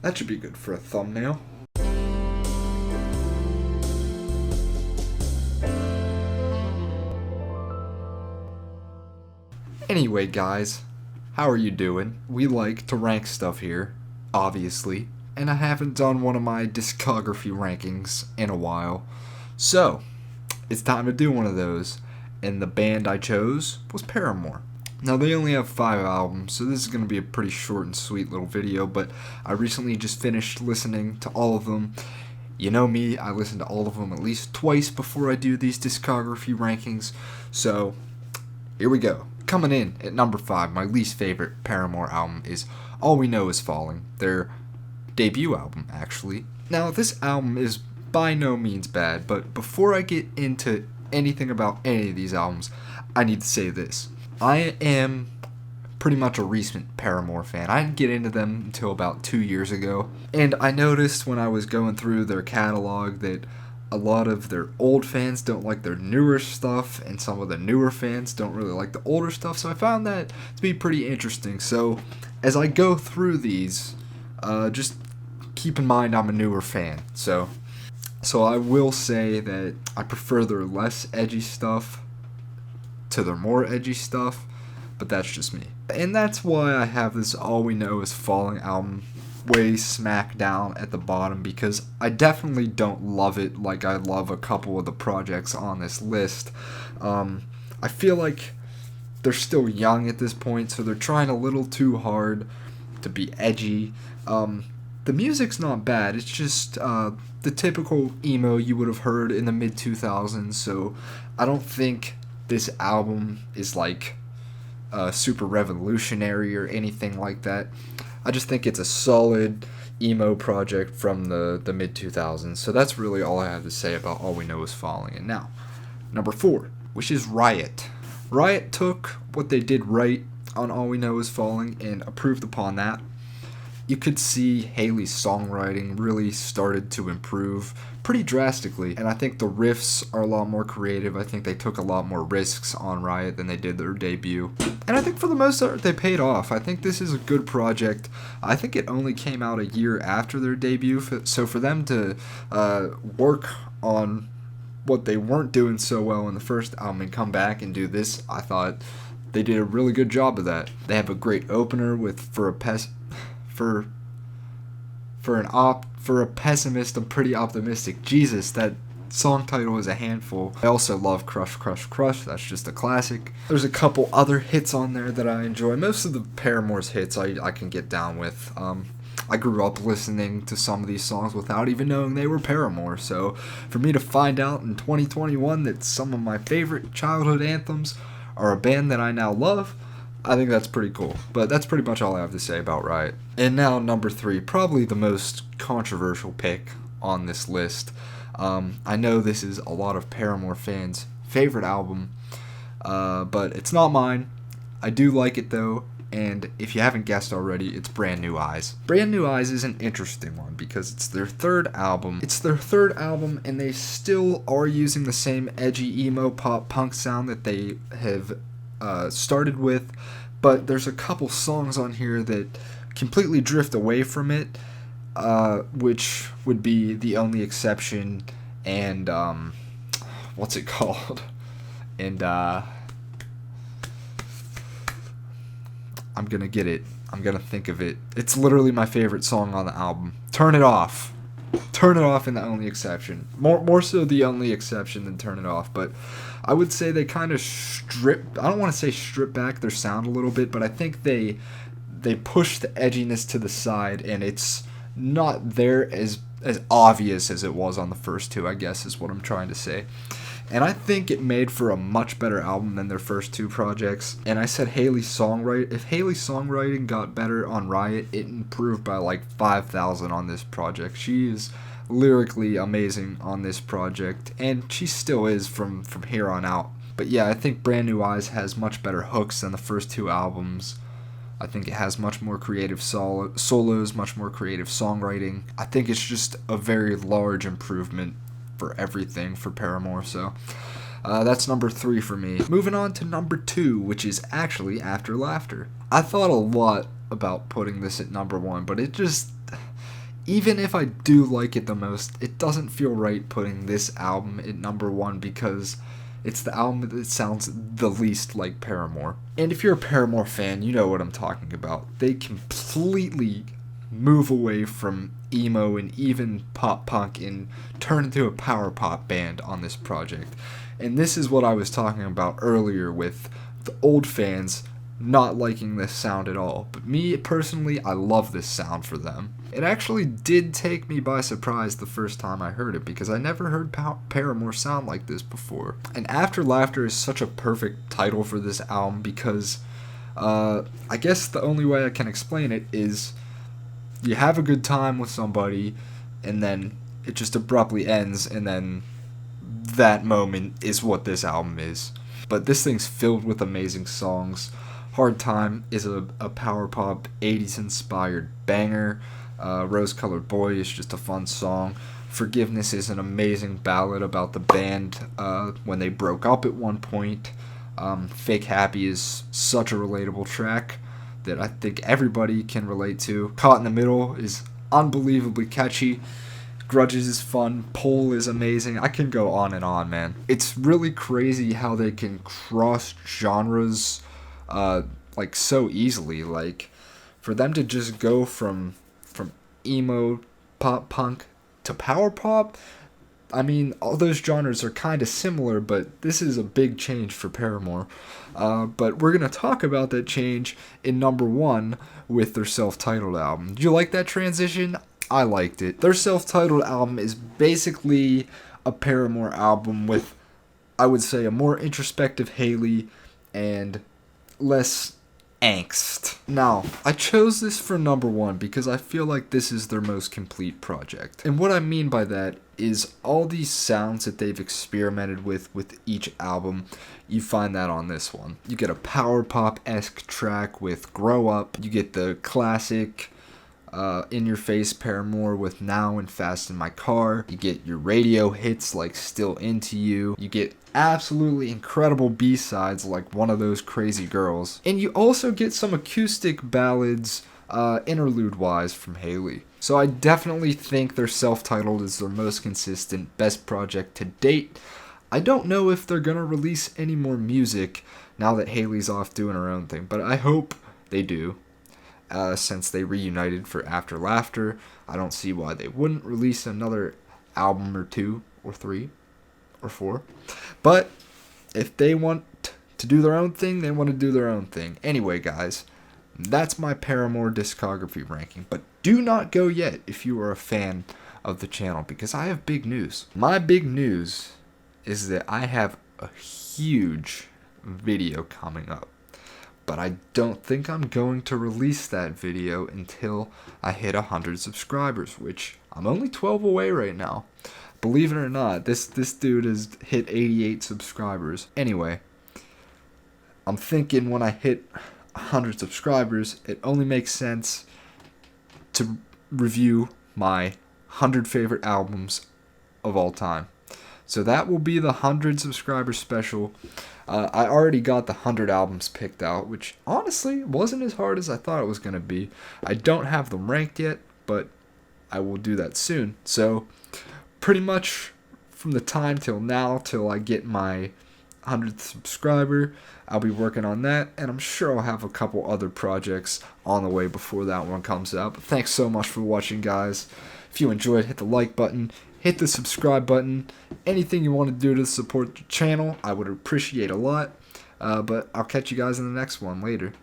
That should be good for a thumbnail. Anyway, guys, how are you doing? We like to rank stuff here, obviously, and I haven't done one of my discography rankings in a while. So, it's time to do one of those, and the band I chose was Paramore. Now, they only have 5 albums, so this is going to be a pretty short and sweet little video, but I recently just finished listening to all of them. You know me, I listen to all of them at least twice before I do these discography rankings, so here we go. Coming in at number 5, my least favorite Paramore album is All We Know Is Falling, their debut album, actually. Now, this album is by no means bad, but before I get into anything about any of these albums, I need to say this. I am pretty much a recent Paramore fan. I didn't get into them until about 2 years ago, and I noticed when I was going through their catalog that a lot of their old fans don't like their newer stuff, and some of the newer fans don't really like the older stuff, so I found that to be pretty interesting. So as I go through these, just keep in mind I'm a newer fan. So I will say that I prefer their less edgy stuff to their more edgy stuff, but that's just me. And that's why I have this All We Know Is Falling album way smack down at the bottom, because I definitely don't love it like I love a couple of the projects on this list. I feel like they're still young at this point, so they're trying a little too hard to be edgy. The music's not bad, it's just the typical emo you would have heard in the mid-2000s, so I don't think this album is like super revolutionary or anything like that. I just think it's a solid emo project from the mid-2000s. So that's really all I have to say about All We Know Is Falling. And now, number 4, which is Riot. Riot took what they did right on All We Know Is Falling and improved upon that. You could see Haley's songwriting really started to improve pretty drastically, and I think the riffs are a lot more creative. I think they took a lot more risks on Riot than they did their debut, and I think for the most part they paid off. I think this is a good project. I think it only came out a year after their debut, so for them to work on what they weren't doing so well in the first album and come back and do this, I thought they did a really good job of that. They have a great opener with For a pessimist, I'm pretty optimistic. Jesus, that song title is a handful. I also love Crush, Crush, Crush. That's just a classic. There's a couple other hits on there that I enjoy. Most of the Paramore's hits I can get down with. I grew up listening to some of these songs without even knowing they were Paramore. So for me to find out in 2021 that some of my favorite childhood anthems are a band that I now love, I think that's pretty cool. But that's pretty much all I have to say about Riot. And now number 3, probably the most controversial pick on this list. I know this is a lot of Paramore fans' favorite album, but it's not mine. I do like it though, and if you haven't guessed already, it's Brand New Eyes. Brand New Eyes is an interesting one because it's their third album. And they still are using the same edgy emo pop punk sound that they have started with, but there's a couple songs on here that completely drift away from it, which would be The Only Exception and what's it called? And I'm gonna get it. I'm gonna think of it. It's literally my favorite song on the album. Turn It Off. Turn It Off and The Only Exception. More so The Only Exception than Turn It Off, but I would say they kind of I don't want to say strip back their sound a little bit, but I think they push the edginess to the side, and it's not there as obvious as it was on the first two, I guess is what I'm trying to say. And I think it made for a much better album than their first two projects. And I said if Haley's songwriting got better on Riot, it improved by like 5,000 on this project. She is lyrically amazing on this project, and she still is from here on out. But yeah, I think Brand New Eyes has much better hooks than the first two albums. I think it has much more creative solos, much more creative songwriting. I think it's just a very large improvement for everything for Paramore, so that's number 3 for me. Moving on to number 2, which is actually After Laughter. I thought a lot about putting this at number 1, but even if I do like it the most, it doesn't feel right putting this album at number 1 because it's the album that sounds the least like Paramore. And if you're a Paramore fan, you know what I'm talking about. They completely move away from emo and even pop punk and turn into a power pop band on this project. And this is what I was talking about earlier with the old fans not liking this sound at all. But me personally, I love this sound for them. It actually did take me by surprise the first time I heard it because I never heard Paramore sound like this before. And After Laughter is such a perfect title for this album because I guess the only way I can explain it is you have a good time with somebody and then it just abruptly ends, and then that moment is what this album is. But this thing's filled with amazing songs. Hard Time is a power pop 80s inspired banger. Rose Colored Boy is just a fun song. Forgiveness is an amazing ballad about the band when they broke up at one point. Fake Happy is such a relatable track that I think everybody can relate to. Caught in the Middle is unbelievably catchy. Grudges is fun. Pole is amazing. I can go on and on, man. It's really crazy how they can cross genres like so easily. Like for them to just go from emo, pop punk to power pop. I mean, all those genres are kind of similar, but this is a big change for Paramore. But we're going to talk about that change in number 1 with their self-titled album. Do you like that transition? I liked it. Their self-titled album is basically a Paramore album with, I would say, a more introspective Hayley and less angst. Now, I chose this for number 1 because I feel like this is their most complete project. And what I mean by that is all these sounds that they've experimented with each album, you find that on this one. You get a power pop-esque track with Grow Up. You get the classic in your face Paramore with Now and Fast in My Car. You get your radio hits like Still Into You. You get absolutely incredible B-sides like One of Those Crazy Girls. And you also get some acoustic ballads interlude-wise from Hayley. So I definitely think their self-titled is their most consistent, best project to date. I don't know if they're gonna release any more music now that Hayley's off doing her own thing, but I hope they do. Since they reunited for After Laughter, I don't see why they wouldn't release another album or 2 or 3 or 4. But if they want to do their own thing, they want to do their own thing. Anyway, guys, that's my Paramore discography ranking. But do not go yet if you are a fan of the channel, because I have big news. My big news is that I have a huge video coming up. But I don't think I'm going to release that video until I hit 100 subscribers, which I'm only 12 away right now. Believe it or not, this dude has hit 88 subscribers. Anyway, I'm thinking when I hit 100 subscribers, it only makes sense to review my 100 favorite albums of all time. So that will be the 100 subscriber special. I already got the 100 albums picked out, which honestly wasn't as hard as I thought it was going to be. I don't have them ranked yet, but I will do that soon. So pretty much from the time till now, till I get my 100th subscriber, I'll be working on that, and I'm sure I'll have a couple other projects on the way before that one comes out. But thanks so much for watching, guys. If you enjoyed, hit the like button, hit the subscribe button. Anything you want to do to support the channel, I would appreciate a lot. But I'll catch you guys in the next one later.